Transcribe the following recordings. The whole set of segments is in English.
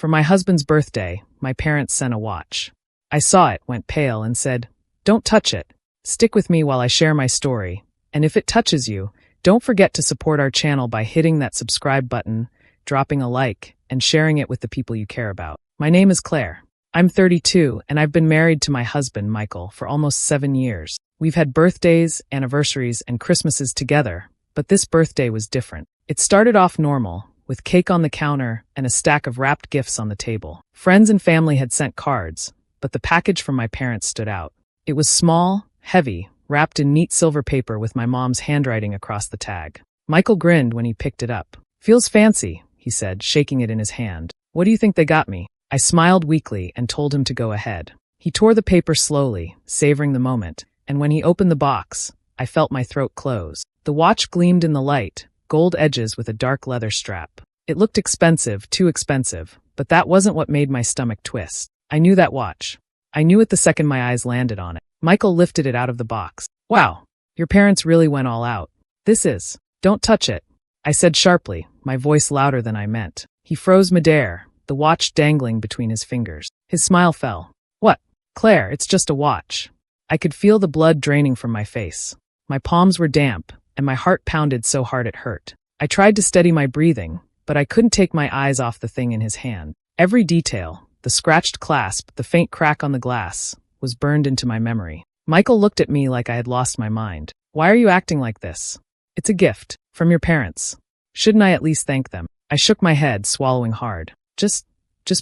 For my husband's birthday, my parents sent a watch. I saw it, went pale, and said, "Don't touch it. Stick with me while I share my story. And if it touches you, don't forget to support our channel by hitting that subscribe button, dropping a like, and sharing it with the people you care about." My name is Claire. I'm 32, and I've been married to my husband, Michael, for almost 7 years. We've had birthdays, anniversaries, and Christmases together, but this birthday was different. It started off normal, with cake on the counter and a stack of wrapped gifts on the table. Friends and family had sent cards, but the package from my parents stood out. It was small, heavy, wrapped in neat silver paper with my mom's handwriting across the tag. Michael grinned when he picked it up. "Feels fancy," he said, shaking it in his hand. "What do you think they got me?" I smiled weakly and told him to go ahead. He tore the paper slowly, savoring the moment, and when he opened the box, I felt my throat close. The watch gleamed in the light, gold edges with a dark leather strap. It looked expensive, too expensive, but that wasn't what made my stomach twist. I knew that watch. I knew it the second my eyes landed on it. Michael lifted it out of the box. "Wow, your parents really went all out. Don't touch it," I said sharply, my voice louder than I meant. He froze midair, the watch dangling between his fingers. His smile fell. "What? Claire, it's just a watch." I could feel the blood draining from my face. My palms were damp, and my heart pounded so hard it hurt. I tried to steady my breathing, but I couldn't take my eyes off the thing in his hand. Every detail, the scratched clasp, the faint crack on the glass, was burned into my memory. Michael looked at me like I had lost my mind. "Why are you acting like this?" "It's a gift. From your parents. Shouldn't I at least thank them?" I shook my head, swallowing hard. Just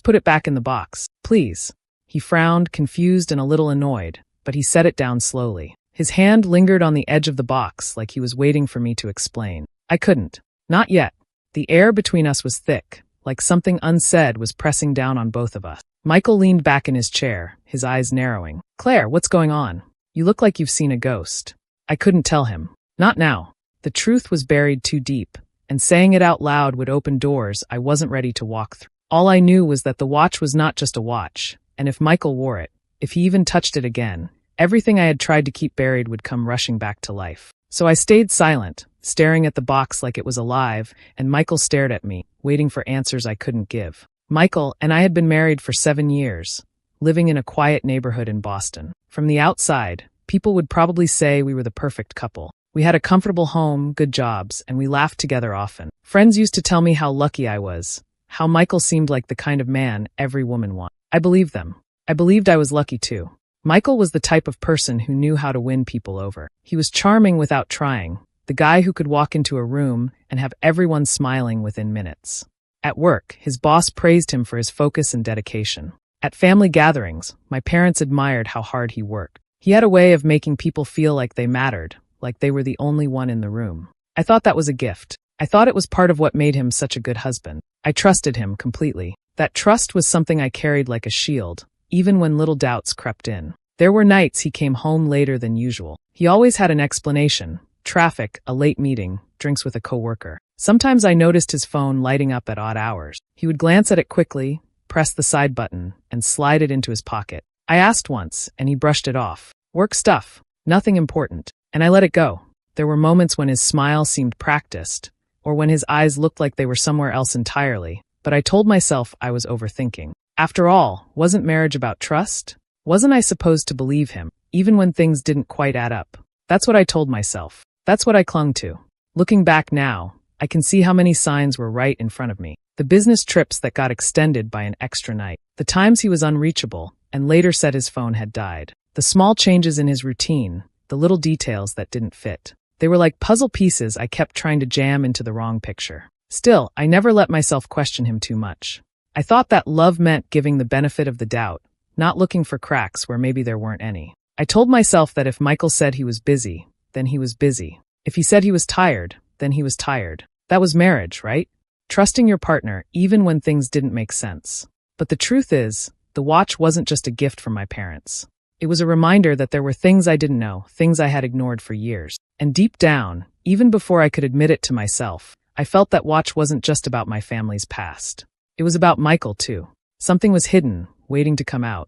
put it back in the box, please." He frowned, confused and a little annoyed, but he set it down slowly. His hand lingered on the edge of the box like he was waiting for me to explain. I couldn't. Not yet. The air between us was thick, like something unsaid was pressing down on both of us. Michael leaned back in his chair, his eyes narrowing. "Claire, what's going on? You look like you've seen a ghost." I couldn't tell him. Not now. The truth was buried too deep, and saying it out loud would open doors I wasn't ready to walk through. All I knew was that the watch was not just a watch, and if Michael wore it, if he even touched it again, everything I had tried to keep buried would come rushing back to life. So I stayed silent, staring at the box like it was alive, and Michael stared at me, waiting for answers I couldn't give. Michael and I had been married for 7 years, living in a quiet neighborhood in Boston. From the outside, people would probably say we were the perfect couple. We had a comfortable home, good jobs, and we laughed together often. Friends used to tell me how lucky I was, how Michael seemed like the kind of man every woman wanted. I believed them. I believed I was lucky too. Michael was the type of person who knew how to win people over. He was charming without trying, the guy who could walk into a room and have everyone smiling within minutes. At work, his boss praised him for his focus and dedication. At family gatherings, my parents admired how hard he worked. He had a way of making people feel like they mattered, like they were the only one in the room. I thought that was a gift. I thought it was part of what made him such a good husband. I trusted him completely. That trust was something I carried like a shield, even when little doubts crept in. There were nights he came home later than usual. He always had an explanation: traffic, a late meeting, drinks with a coworker. Sometimes I noticed his phone lighting up at odd hours. He would glance at it quickly, press the side button, and slide it into his pocket. I asked once, and he brushed it off. "Work stuff. Nothing important." And I let it go. There were moments when his smile seemed practiced, or when his eyes looked like they were somewhere else entirely, but I told myself I was overthinking. After all, wasn't marriage about trust? Wasn't I supposed to believe him, even when things didn't quite add up? That's what I told myself. That's what I clung to. Looking back now, I can see how many signs were right in front of me. The business trips that got extended by an extra night. The times he was unreachable, and later said his phone had died. The small changes in his routine, the little details that didn't fit. They were like puzzle pieces I kept trying to jam into the wrong picture. Still, I never let myself question him too much. I thought that love meant giving the benefit of the doubt, not looking for cracks where maybe there weren't any. I told myself that if Michael said he was busy, then he was busy. If he said he was tired, then he was tired. That was marriage, right? Trusting your partner even when things didn't make sense. But the truth is, the watch wasn't just a gift from my parents. It was a reminder that there were things I didn't know, things I had ignored for years. And deep down, even before I could admit it to myself, I felt that watch wasn't just about my family's past. It was about Michael, too. Something was hidden, waiting to come out.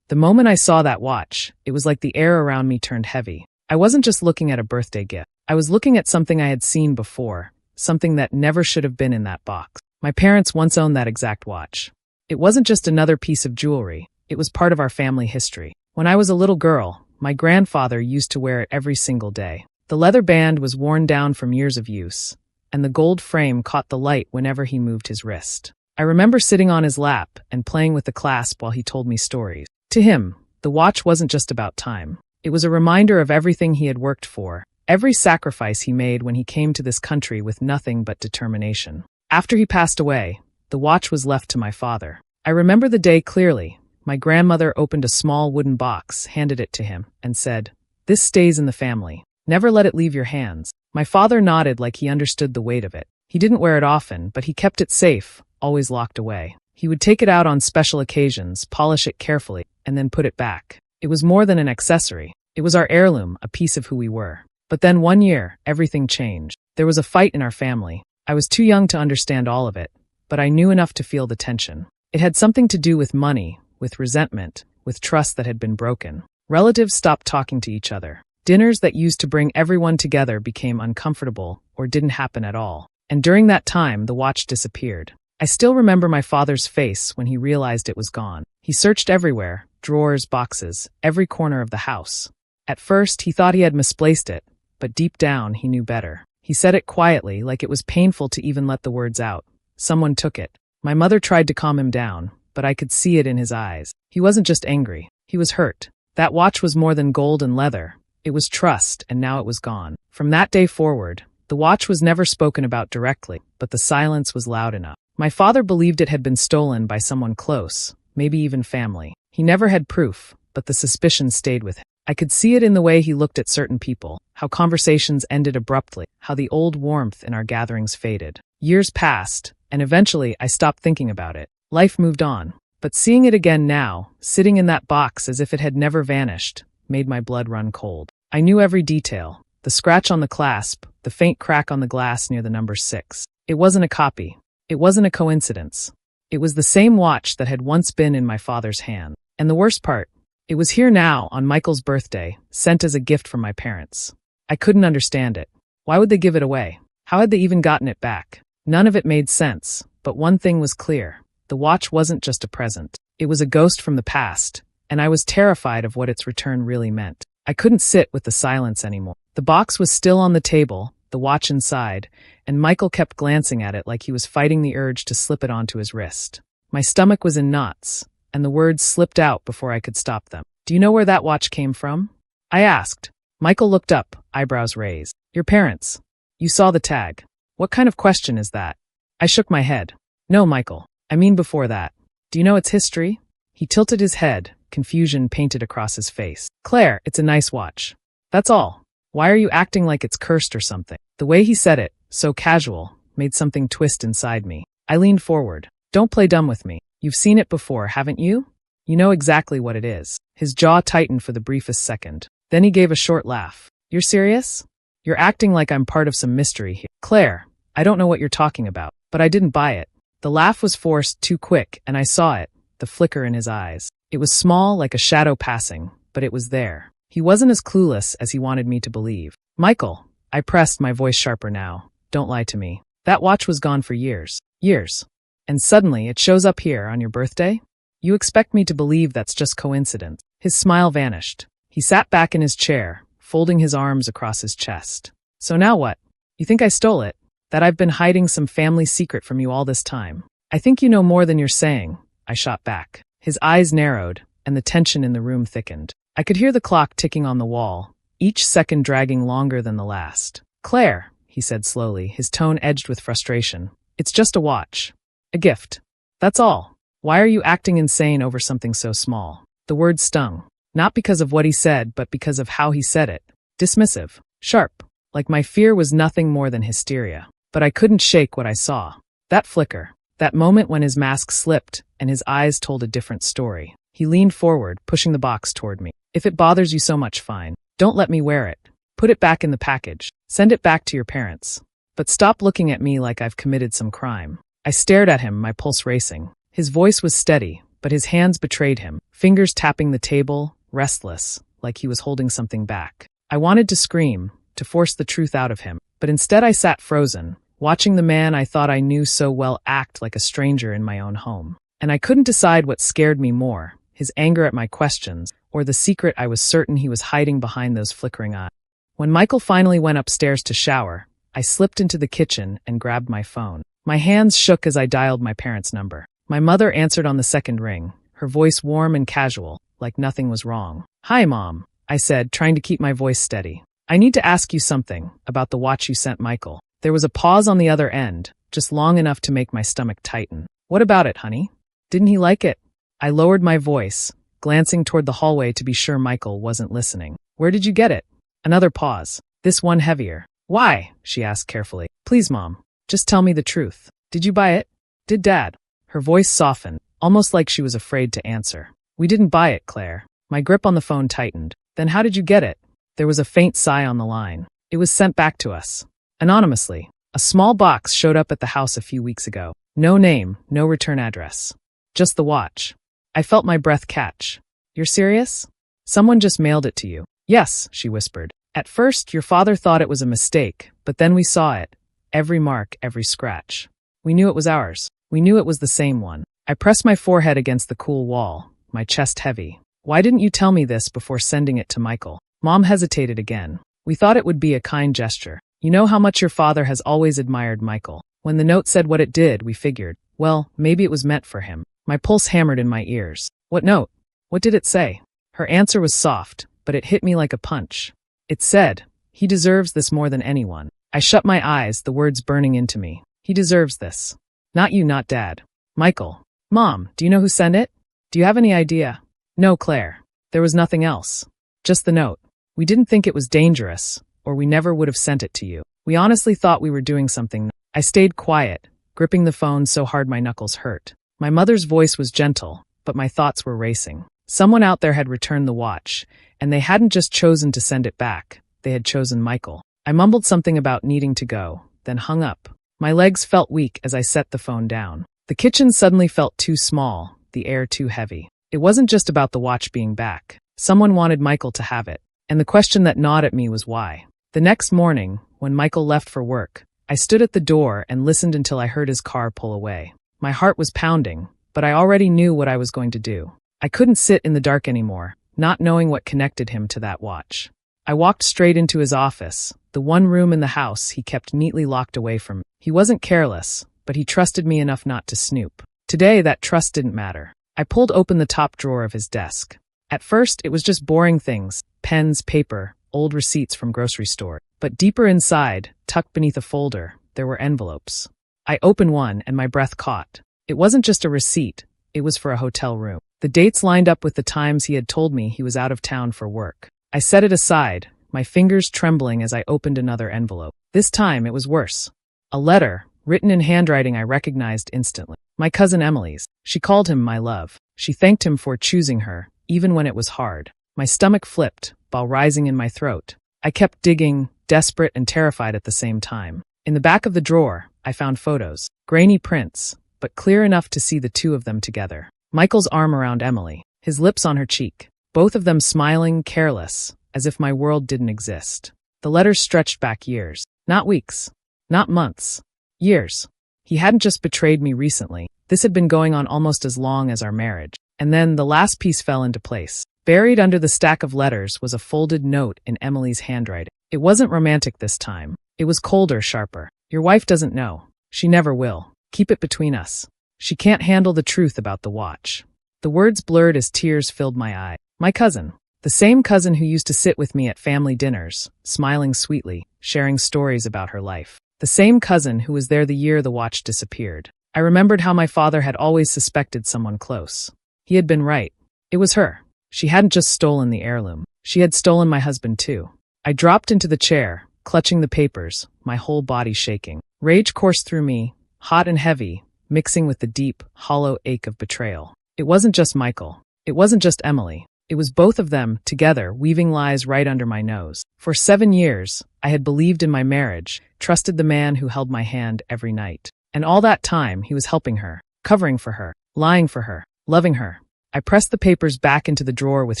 The moment I saw that watch, it was like the air around me turned heavy. I wasn't just looking at a birthday gift. I was looking at something I had seen before, something that never should have been in that box. My parents once owned that exact watch. It wasn't just another piece of jewelry, it was part of our family history. When I was a little girl, my grandfather used to wear it every single day. The leather band was worn down from years of use, and the gold frame caught the light whenever he moved his wrist. I remember sitting on his lap and playing with the clasp while he told me stories. To him, the watch wasn't just about time. It was a reminder of everything he had worked for, every sacrifice he made when he came to this country with nothing but determination. After he passed away, the watch was left to my father. I remember the day clearly. My grandmother opened a small wooden box, handed it to him, and said, "This stays in the family. Never let it leave your hands." My father nodded like he understood the weight of it. He didn't wear it often, but he kept it safe, always locked away. He would take it out on special occasions, polish it carefully, and then put it back. It was more than an accessory. It was our heirloom, a piece of who we were. But then one year, everything changed. There was a fight in our family. I was too young to understand all of it, but I knew enough to feel the tension. It had something to do with money, with resentment, with trust that had been broken. Relatives stopped talking to each other. Dinners that used to bring everyone together became uncomfortable or didn't happen at all. And during that time, the watch disappeared. I still remember my father's face when he realized it was gone. He searched everywhere, drawers, boxes, every corner of the house. At first, he thought he had misplaced it, but deep down, he knew better. He said it quietly, like it was painful to even let the words out. Someone took it. My mother tried to calm him down, but I could see it in his eyes. He wasn't just angry. He was hurt. That watch was more than gold and leather. It was trust, and now it was gone. From that day forward, the watch was never spoken about directly, but the silence was loud enough. My father believed it had been stolen by someone close, maybe even family. He never had proof, but the suspicion stayed with him. I could see it in the way he looked at certain people, how conversations ended abruptly, how the old warmth in our gatherings faded. Years passed, and eventually I stopped thinking about it. Life moved on. But seeing it again now, sitting in that box as if it had never vanished, made my blood run cold. I knew every detail. The scratch on the clasp, the faint crack on the glass near the number 6. It wasn't a copy. It wasn't a coincidence. It was the same watch that had once been in my father's hand. And the worst part, it was here now on Michael's birthday, sent as a gift from my parents. I couldn't understand it. Why would they give it away? How had they even gotten it back? None of it made sense, but one thing was clear. The watch wasn't just a present. It was a ghost from the past, and I was terrified of what its return really meant. I couldn't sit with the silence anymore. The box was still on the table, the watch inside, and Michael kept glancing at it like he was fighting the urge to slip it onto his wrist. My stomach was in knots, and the words slipped out before I could stop them. "Do you know where that watch came from?" I asked. Michael looked up, eyebrows raised. "Your parents. You saw the tag. What kind of question is that?" I shook my head. "No, Michael. I mean before that. Do you know its history?" He tilted his head, confusion painted across his face. "Claire, it's a nice watch. That's all. Why are you acting like it's cursed or something?" The way he said it, so casual, made something twist inside me. I leaned forward. "Don't play dumb with me. You've seen it before, haven't you? You know exactly what it is." His jaw tightened for the briefest second. Then he gave a short laugh. "You're serious? You're acting like I'm part of some mystery here." "Claire, I don't know what you're talking about, but I didn't buy it." The laugh was forced, too quick, and I saw it, the flicker in his eyes. It was small, like a shadow passing, but it was there. He wasn't as clueless as he wanted me to believe. "Michael," I pressed, my voice sharper now, "don't lie to me. That watch was gone for years. Years. And suddenly it shows up here on your birthday? You expect me to believe that's just coincidence?" His smile vanished. He sat back in his chair, folding his arms across his chest. "So now what? You think I stole it? That I've been hiding some family secret from you all this time? I think you know more than you're saying," I shot back. His eyes narrowed, and the tension in the room thickened. I could hear the clock ticking on the wall, each second dragging longer than the last. "Claire," he said slowly, his tone edged with frustration. "It's just a watch. A gift. That's all. Why are you acting insane over something so small?" The word stung. Not because of what he said, but because of how he said it. Dismissive. Sharp. Like my fear was nothing more than hysteria. But I couldn't shake what I saw. That flicker. That moment when his mask slipped and his eyes told a different story. He leaned forward, pushing the box toward me. "If it bothers you so much, fine. Don't let me wear it. Put it back in the package. Send it back to your parents. But stop looking at me like I've committed some crime." I stared at him, my pulse racing. His voice was steady, but his hands betrayed him, fingers tapping the table, restless, like he was holding something back. I wanted to scream, to force the truth out of him, but instead I sat frozen, watching the man I thought I knew so well act like a stranger in my own home. And I couldn't decide what scared me more, his anger at my questions, or the secret I was certain he was hiding behind those flickering eyes. When Michael finally went upstairs to shower, I slipped into the kitchen and grabbed my phone. My hands shook as I dialed my parents' number. My mother answered on the second ring, her voice warm and casual, like nothing was wrong. "Hi, Mom," I said, trying to keep my voice steady. "I need to ask you something about the watch you sent Michael." There was a pause on the other end, just long enough to make my stomach tighten. "What about it, honey? Didn't he like it?" I lowered my voice, glancing toward the hallway to be sure Michael wasn't listening. "Where did you get it?" Another pause, this one heavier. "Why?" she asked carefully. "Please, Mom, just tell me the truth. Did you buy it? Did Dad?" Her voice softened, almost like she was afraid to answer. "We didn't buy it, Claire." My grip on the phone tightened. "Then how did you get it?" There was a faint sigh on the line. "It was sent back to us. Anonymously. A small box showed up at the house a few weeks ago. No name, no return address. Just the watch." I felt my breath catch. "You're serious? Someone just mailed it to you?" "Yes," she whispered. "At first, your father thought it was a mistake, but then we saw it. Every mark, every scratch. We knew it was ours. We knew it was the same one." I pressed my forehead against the cool wall, my chest heavy. "Why didn't you tell me this before sending it to Michael?" Mom hesitated again. "We thought it would be a kind gesture. You know how much your father has always admired Michael. When the note said what it did, we figured, well, maybe it was meant for him." My pulse hammered in my ears. "What note? What did it say?" Her answer was soft, but it hit me like a punch. It said, "He deserves this more than anyone." I shut my eyes, the words burning into me. "He deserves this. Not you, not Dad. Michael." "Mom, do you know who sent it? Do you have any idea?" "No, Claire. There was nothing else. Just the note. We didn't think it was dangerous, or we never would have sent it to you. We honestly thought we were doing something." I stayed quiet, gripping the phone so hard my knuckles hurt. My mother's voice was gentle, but my thoughts were racing. Someone out there had returned the watch, and they hadn't just chosen to send it back. They had chosen Michael. I mumbled something about needing to go, then hung up. My legs felt weak as I set the phone down. The kitchen suddenly felt too small, the air too heavy. It wasn't just about the watch being back. Someone wanted Michael to have it, and the question that gnawed at me was why. The next morning, when Michael left for work, I stood at the door and listened until I heard his car pull away. My heart was pounding, but I already knew what I was going to do. I couldn't sit in the dark anymore, not knowing what connected him to that watch. I walked straight into his office, the one room in the house he kept neatly locked away from me. He wasn't careless, but he trusted me enough not to snoop. Today, that trust didn't matter. I pulled open the top drawer of his desk. At first, it was just boring things, pens, paper, old receipts from grocery store. But deeper inside, tucked beneath a folder, there were envelopes. I opened one and my breath caught. It wasn't just a receipt, it was for a hotel room. The dates lined up with the times he had told me he was out of town for work. I set it aside, my fingers trembling as I opened another envelope. This time it was worse. A letter, written in handwriting I recognized instantly. My cousin Emily's. She called him my love. She thanked him for choosing her, even when it was hard. My stomach flipped, while rising in my throat. I kept digging, desperate and terrified at the same time. In the back of the drawer, I found photos. Grainy prints, but clear enough to see the two of them together. Michael's arm around Emily, his lips on her cheek. Both of them smiling, careless, as if my world didn't exist. The letters stretched back years. Not weeks. Not months. Years. He hadn't just betrayed me recently. This had been going on almost as long as our marriage. And then the last piece fell into place. Buried under the stack of letters was a folded note in Emily's handwriting. It wasn't romantic this time. It was colder, sharper. "Your wife doesn't know. She never will. Keep it between us. She can't handle the truth about the watch." The words blurred as tears filled my eyes. My cousin. The same cousin who used to sit with me at family dinners, smiling sweetly, sharing stories about her life. The same cousin who was there the year the watch disappeared. I remembered how my father had always suspected someone close. He had been right. It was her. She hadn't just stolen the heirloom. She had stolen my husband too. I dropped into the chair, clutching the papers, my whole body shaking. Rage coursed through me, hot and heavy, mixing with the deep, hollow ache of betrayal. It wasn't just Michael. It wasn't just Emily. It was both of them, together, weaving lies right under my nose. For 7 years, I had believed in my marriage, trusted the man who held my hand every night. And all that time, he was helping her, covering for her, lying for her, loving her. I pressed the papers back into the drawer with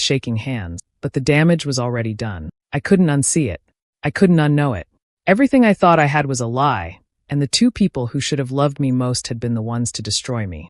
shaking hands, but the damage was already done. I couldn't unsee it. I couldn't unknow it. Everything I thought I had was a lie, and the two people who should have loved me most had been the ones to destroy me.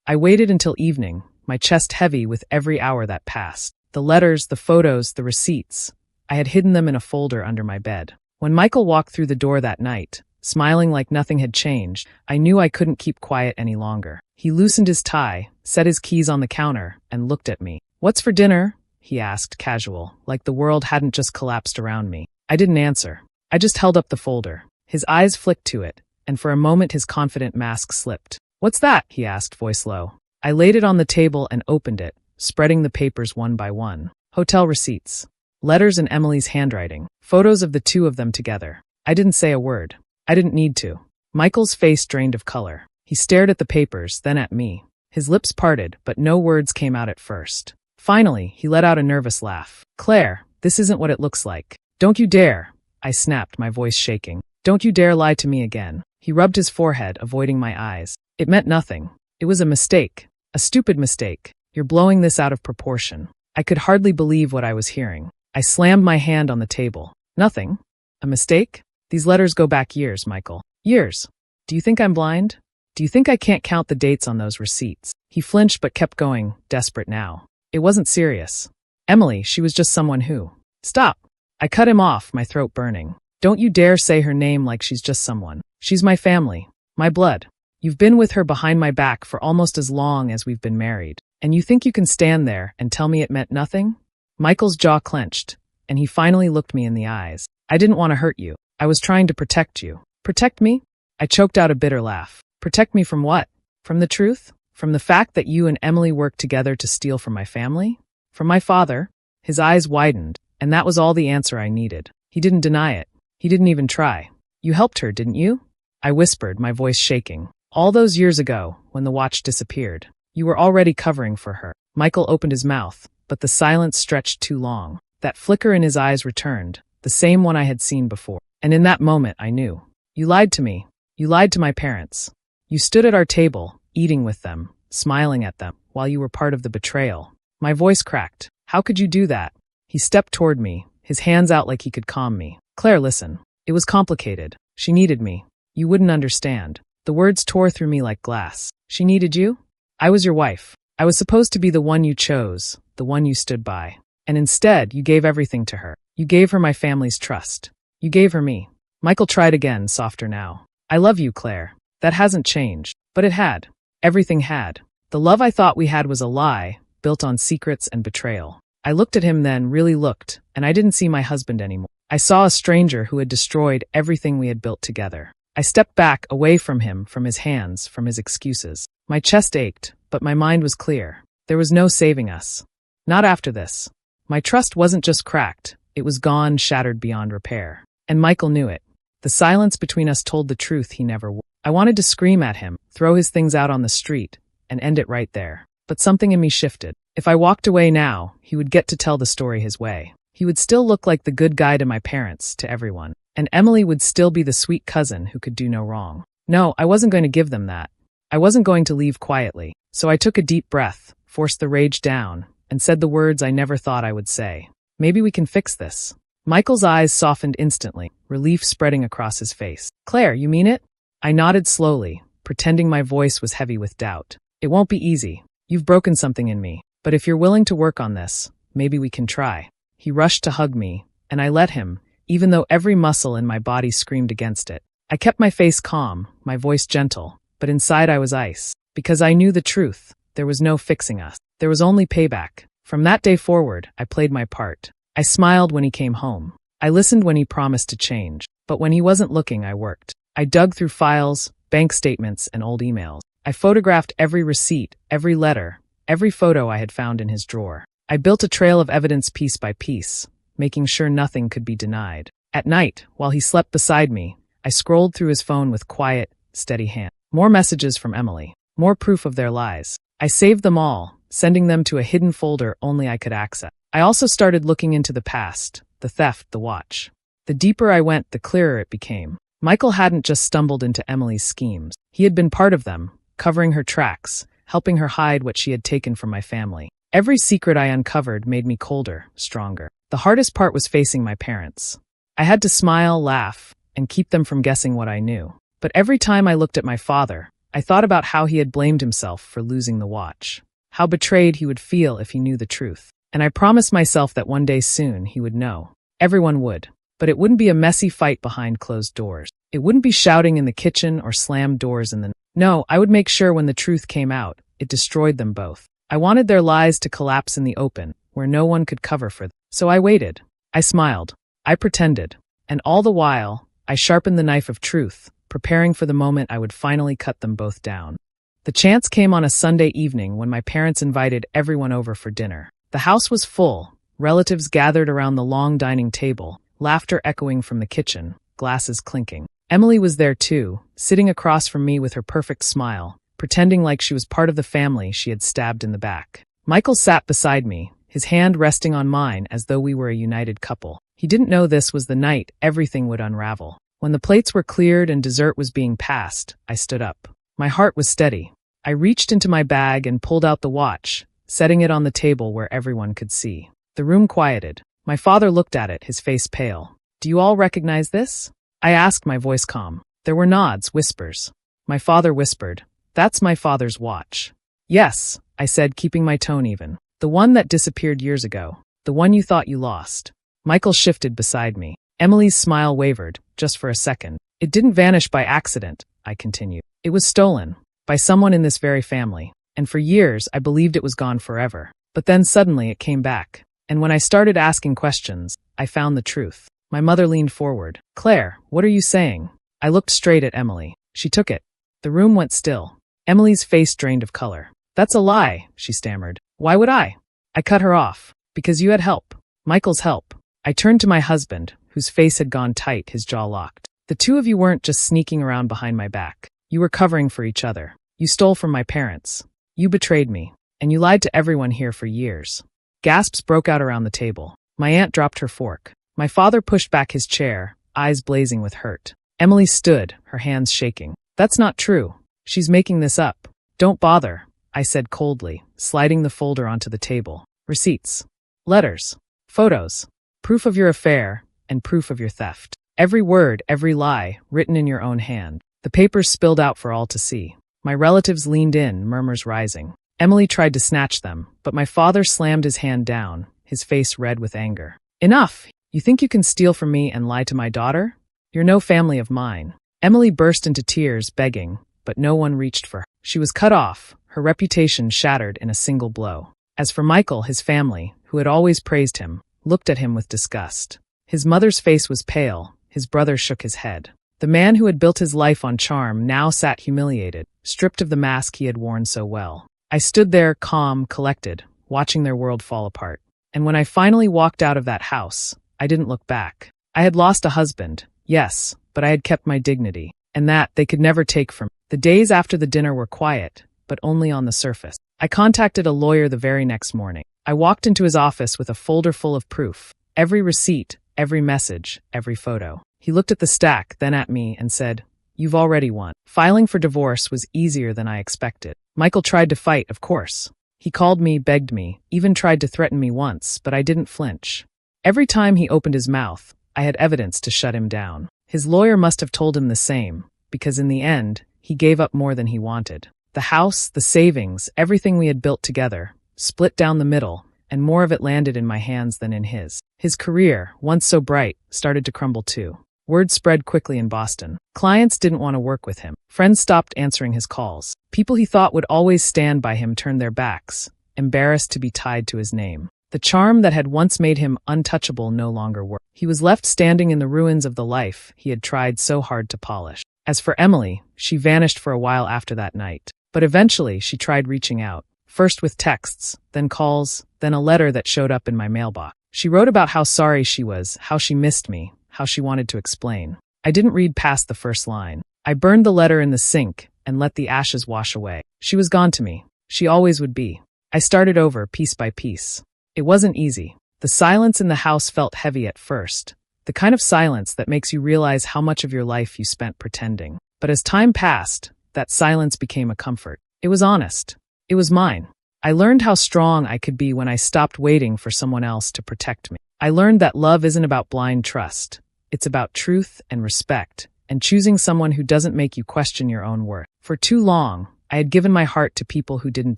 I waited until evening, my chest heavy with every hour that passed. The letters, the photos, the receipts. I had hidden them in a folder under my bed. When Michael walked through the door that night, smiling like nothing had changed, I knew I couldn't keep quiet any longer. He loosened his tie, set his keys on the counter, and looked at me. "What's for dinner?" he asked, casual, like the world hadn't just collapsed around me. I didn't answer. I just held up the folder. His eyes flicked to it, and for a moment his confident mask slipped. "What's that?" he asked, voice low. I laid it on the table and opened it, spreading the papers one by one. Hotel receipts. Letters in Emily's handwriting. Photos of the two of them together. I didn't say a word. I didn't need to. Michael's face drained of color. He stared at the papers, then at me. His lips parted, but no words came out at first. Finally, he let out a nervous laugh. "Claire, this isn't what it looks like. Don't you dare!" I snapped, my voice shaking. "Don't you dare lie to me again." He rubbed his forehead, avoiding my eyes. "It meant nothing. It was a mistake. A stupid mistake. You're blowing this out of proportion." I could hardly believe what I was hearing. I slammed my hand on the table. "Nothing? A mistake? These letters go back years, Michael. Years. Do you think I'm blind? Do you think I can't count the dates on those receipts?" He flinched but kept going, desperate now. "It wasn't serious. Emily, she was just someone who—" "Stop!" I cut him off, my throat burning. "Don't you dare say her name like she's just someone. She's my family. My blood. You've been with her behind my back for almost as long as we've been married. And you think you can stand there and tell me it meant nothing?" Michael's jaw clenched, and he finally looked me in the eyes. "I didn't want to hurt you. I was trying to protect you." "Protect me?" I choked out a bitter laugh. "Protect me from what? From the truth? From the fact that you and Emily worked together to steal from my family? From my father?" His eyes widened, and that was all the answer I needed. He didn't deny it. He didn't even try. "You helped her, didn't you?" I whispered, my voice shaking. "All those years ago, when the watch disappeared. You were already covering for her." Michael opened his mouth, but the silence stretched too long. That flicker in his eyes returned, the same one I had seen before. And in that moment, I knew. "You lied to me. You lied to my parents. You stood at our table, eating with them, smiling at them, while you were part of the betrayal." My voice cracked. "How could you do that?" He stepped toward me, his hands out like he could calm me. "Claire, listen. It was complicated. She needed me. You wouldn't understand." The words tore through me like glass. "She needed you? I was your wife. I was supposed to be the one you chose, the one you stood by. And instead, you gave everything to her. You gave her my family's trust. You gave her me." Michael tried again, softer now. "I love you, Claire. That hasn't changed. But it had. Everything had. The love I thought we had was a lie, built on secrets and betrayal." I looked at him then, really looked, and I didn't see my husband anymore. I saw a stranger who had destroyed everything we had built together. I stepped back, away from him, from his hands, from his excuses. My chest ached, but my mind was clear. There was no saving us. Not after this. My trust wasn't just cracked, it was gone, shattered beyond repair. And Michael knew it. The silence between us told the truth he never would. I wanted to scream at him, throw his things out on the street, and end it right there. But something in me shifted. If I walked away now, he would get to tell the story his way. He would still look like the good guy to my parents, to everyone. And Emily would still be the sweet cousin who could do no wrong. No, I wasn't going to give them that. I wasn't going to leave quietly. So I took a deep breath, forced the rage down, and said the words I never thought I would say. "Maybe we can fix this." Michael's eyes softened instantly, relief spreading across his face. "Claire, you mean it?" I nodded slowly, pretending my voice was heavy with doubt. "It won't be easy. You've broken something in me. But if you're willing to work on this, maybe we can try." He rushed to hug me, and I let him, even though every muscle in my body screamed against it. I kept my face calm, my voice gentle, but inside I was ice. Because I knew the truth. There was no fixing us. There was only payback. From that day forward, I played my part. I smiled when he came home. I listened when he promised to change. But when he wasn't looking, I worked. I dug through files, bank statements, and old emails. I photographed every receipt, every letter, every photo I had found in his drawer. I built a trail of evidence piece by piece, making sure nothing could be denied. At night, while he slept beside me, I scrolled through his phone with quiet, steady hand. More messages from Emily. More proof of their lies. I saved them all, sending them to a hidden folder only I could access. I also started looking into the past, the theft, the watch. The deeper I went, the clearer it became. Michael hadn't just stumbled into Emily's schemes. He had been part of them, covering her tracks, helping her hide what she had taken from my family. Every secret I uncovered made me colder, stronger. The hardest part was facing my parents. I had to smile, laugh, and keep them from guessing what I knew. But every time I looked at my father, I thought about how he had blamed himself for losing the watch, how betrayed he would feel if he knew the truth. And I promised myself that one day soon he would know. Everyone would. But it wouldn't be a messy fight behind closed doors. It wouldn't be shouting in the kitchen or slammed doors in the... No, I would make sure when the truth came out, it destroyed them both. I wanted their lies to collapse in the open, where no one could cover for them. So I waited. I smiled. I pretended. And all the while, I sharpened the knife of truth, preparing for the moment I would finally cut them both down. The chance came on a Sunday evening when my parents invited everyone over for dinner. The house was full, relatives gathered around the long dining table, laughter echoing from the kitchen, glasses clinking. Emily was there too, sitting across from me with her perfect smile, pretending like she was part of the family she had stabbed in the back. Michael sat beside me, his hand resting on mine as though we were a united couple. He didn't know this was the night everything would unravel. When the plates were cleared and dessert was being passed, I stood up. My heart was steady. I reached into my bag and pulled out the watch, setting it on the table where everyone could see. The room quieted. My father looked at it, his face pale. "Do you all recognize this?" I asked, my voice calm. There were nods, whispers. My father whispered, "That's my father's watch." "Yes," I said, keeping my tone even. "The one that disappeared years ago. The one you thought you lost." Michael shifted beside me. Emily's smile wavered, just for a second. "It didn't vanish by accident," I continued. "It was stolen. By someone in this very family. And for years, I believed it was gone forever. But then suddenly it came back. And when I started asking questions, I found the truth." My mother leaned forward. "Claire, what are you saying?" I looked straight at Emily. She took it. The room went still. Emily's face drained of color. "That's a lie," she stammered. "Why would I?" I cut her off. "Because you had help. Michael's help." I turned to my husband, whose face had gone tight, his jaw locked. "The two of you weren't just sneaking around behind my back. You were covering for each other. You stole from my parents. You betrayed me. And you lied to everyone here for years." Gasps broke out around the table. My aunt dropped her fork. My father pushed back his chair, eyes blazing with hurt. Emily stood, her hands shaking. "That's not true. She's making this up." "Don't bother," I said coldly, sliding the folder onto the table. "Receipts. Letters. Photos. Proof of your affair, and proof of your theft. Every word, every lie, written in your own hand." The papers spilled out for all to see. My relatives leaned in, murmurs rising. Emily tried to snatch them, but my father slammed his hand down, his face red with anger. "Enough! You think you can steal from me and lie to my daughter? You're no family of mine." Emily burst into tears, begging, but no one reached for her. She was cut off, her reputation shattered in a single blow. As for Michael, his family, who had always praised him, looked at him with disgust. His mother's face was pale, his brother shook his head. The man who had built his life on charm now sat humiliated, stripped of the mask he had worn so well. I stood there, calm, collected, watching their world fall apart. And when I finally walked out of that house, I didn't look back. I had lost a husband, yes, but I had kept my dignity, and that they could never take from me. The days after the dinner were quiet, but only on the surface. I contacted a lawyer the very next morning. I walked into his office with a folder full of proof, every receipt, every message, every photo. He looked at the stack, then at me, and said, "You've already won." Filing for divorce was easier than I expected. Michael tried to fight, of course. He called me, begged me, even tried to threaten me once, but I didn't flinch. Every time he opened his mouth, I had evidence to shut him down. His lawyer must have told him the same, because in the end, he gave up more than he wanted. The house, the savings, everything we had built together, split down the middle, and more of it landed in my hands than in his. His career, once so bright, started to crumble too. Word spread quickly in Boston. Clients didn't want to work with him. Friends stopped answering his calls. People he thought would always stand by him turned their backs, embarrassed to be tied to his name. The charm that had once made him untouchable no longer worked. He was left standing in the ruins of the life he had tried so hard to polish. As for Emily, she vanished for a while after that night. But eventually she tried reaching out, first with texts, then calls, then a letter that showed up in my mailbox. She wrote about how sorry she was, how she missed me, how she wanted to explain. I didn't read past the first line. I burned the letter in the sink and let the ashes wash away. She was gone to me. She always would be. I started over, piece by piece. It wasn't easy. The silence in the house felt heavy at first, the kind of silence that makes you realize how much of your life you spent pretending. But as time passed, that silence became a comfort. It was honest. It was mine. I learned how strong I could be when I stopped waiting for someone else to protect me. I learned that love isn't about blind trust. It's about truth and respect, and choosing someone who doesn't make you question your own worth. For too long, I had given my heart to people who didn't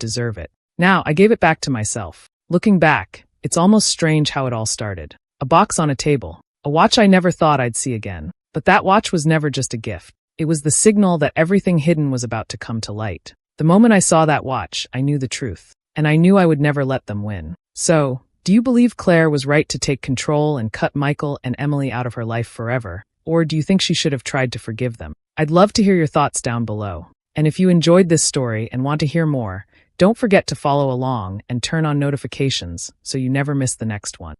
deserve it. Now, I gave it back to myself. Looking back, it's almost strange how it all started. A box on a table. A watch I never thought I'd see again. But that watch was never just a gift. It was the signal that everything hidden was about to come to light. The moment I saw that watch, I knew the truth. And I knew I would never let them win. So, do you believe Claire was right to take control and cut Michael and Emily out of her life forever? Or do you think she should have tried to forgive them? I'd love to hear your thoughts down below. And if you enjoyed this story and want to hear more, don't forget to follow along and turn on notifications so you never miss the next one.